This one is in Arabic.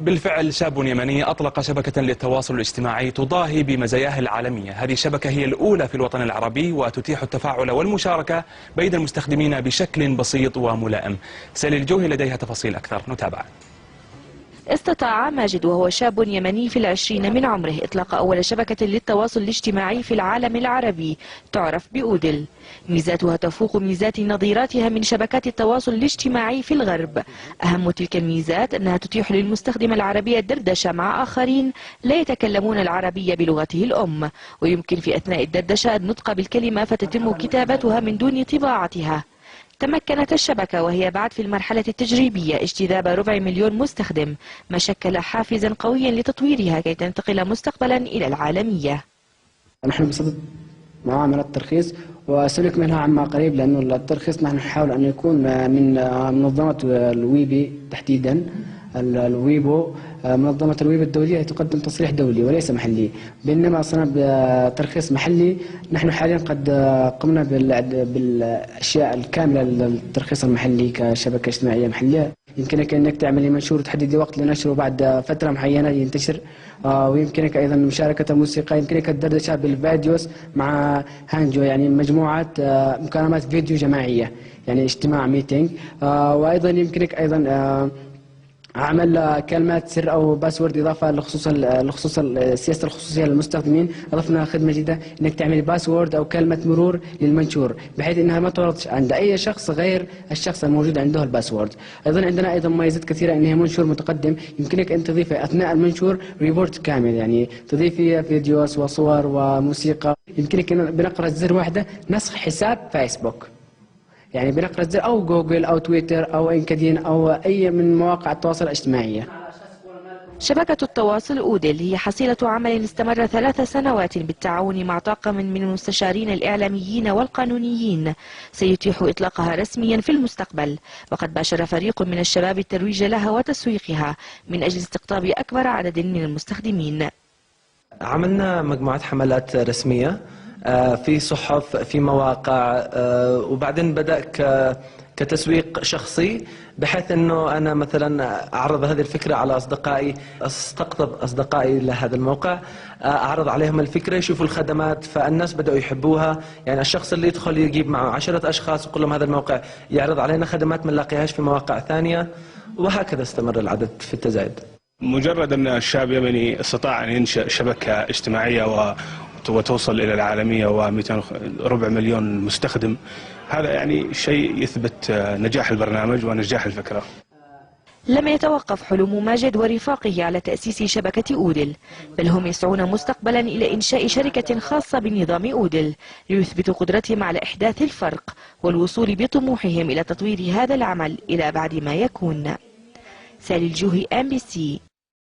وبالفعل شاب يمني أطلق شبكة للتواصل الاجتماعي تضاهي بمزاياها العالمية. هذه الشبكة هي الأولى في الوطن العربي وتتيح التفاعل والمشاركة بين المستخدمين بشكل بسيط وملائم. سالي الجوهي لديها تفاصيل أكثر، نتابع. استطاع ماجد وهو شاب يمني في العشرين من عمره إطلاق أول شبكة للتواصل الاجتماعي في العالم العربي تعرف بأودل. ميزاتها تفوق ميزات نظيراتها من شبكات التواصل الاجتماعي في الغرب. أهم تلك الميزات أنها تتيح للمستخدم العربي الدردشة مع آخرين لا يتكلمون العربية بلغته الأم، ويمكن في أثناء الدردشة النطق بالكلمة فتتم كتابتها من دون طباعتها. تمكنت الشبكة وهي بعد في المرحلة التجريبية اجتذاب 250,000 مستخدم، ما شكل حافزا قويا لتطويرها كي تنتقل مستقبلا إلى العالمية. نحن بصدد معاملة الترخيص وسلك منها عما قريب، لأنه الترخيص نحن نحاول أن يكون من منظمة الويبي تحديدا. الويبو منظمة الويب الدولية تقدم تصريح دولي وليس محلي، بينما صنع بترخيص محلي. نحن حاليا قد قمنا بالأشياء الكاملة للترخيص المحلي كشبكة اجتماعية محلية. يمكنك أنك تعملي منشور وتحددي وقت لنشره بعد فترة معينة ينتشر، ويمكنك أيضا مشاركة الموسيقى، يمكنك الدردشة بالفيديوز مع هانجو، يعني مجموعة مكالمات فيديو جماعية، يعني اجتماع ميتينج. وأيضا يمكنك أيضا عمل كلمات سر او باسورد اضافه لخصوص سياسه الخصوصيه للمستخدمين. اضفنا خدمه جديده انك تعمل باسورد او كلمه مرور للمنشور بحيث انها ما تعرض عند اي شخص غير الشخص الموجود عنده الباسورد. ايضا عندنا ايضا مميزات كثيره، انها منشور متقدم يمكنك ان تضيف اثناء المنشور ريبورت كامل، يعني تضيفي فيديوز وصور وموسيقى. يمكنك بنقرة زر واحده نسخ حساب فيسبوك، يعني بنقرة زر أو جوجل أو تويتر أو لينكدين أو أي من مواقع التواصل الاجتماعي. شبكة التواصل أودل هي حصيلة عمل استمر 3 سنوات بالتعاون مع طاقم من المستشارين الإعلاميين والقانونيين، سيتيح إطلاقها رسميا في المستقبل. وقد باشر فريق من الشباب الترويج لها وتسويقها من أجل استقطاب أكبر عدد من المستخدمين. عملنا مجموعة حملات رسمية في صحف، في مواقع، وبعدين بدأ كتسويق شخصي، بحيث أنه أنا مثلا أعرض هذه الفكرة على أصدقائي، استقطب أصدقائي لهذا الموقع، أعرض عليهم الفكرة، يشوفوا الخدمات، فالناس بدأوا يحبوها. يعني الشخص اللي يدخل يجيب معه 10 أشخاص ويقول لهم هذا الموقع يعرض علينا خدمات ما نلاقيهاش في مواقع ثانية، وهكذا استمر العدد في التزايد. مجرد أن الشاب اليمني استطاع أن ينشئ شبكة اجتماعية وتوصل إلى العالمية و200 مليون مستخدم، هذا يعني شيء يثبت نجاح البرنامج ونجاح الفكرة. لم يتوقف حلم ماجد ورفاقه على تأسيس شبكة أودل، بل هم يسعون مستقبلا إلى إنشاء شركة خاصة بنظام أودل ليثبتوا قدرتهم على إحداث الفرق والوصول بطموحهم إلى تطوير هذا العمل إلى بعد ما يكون. سالي الجوهي، MBC.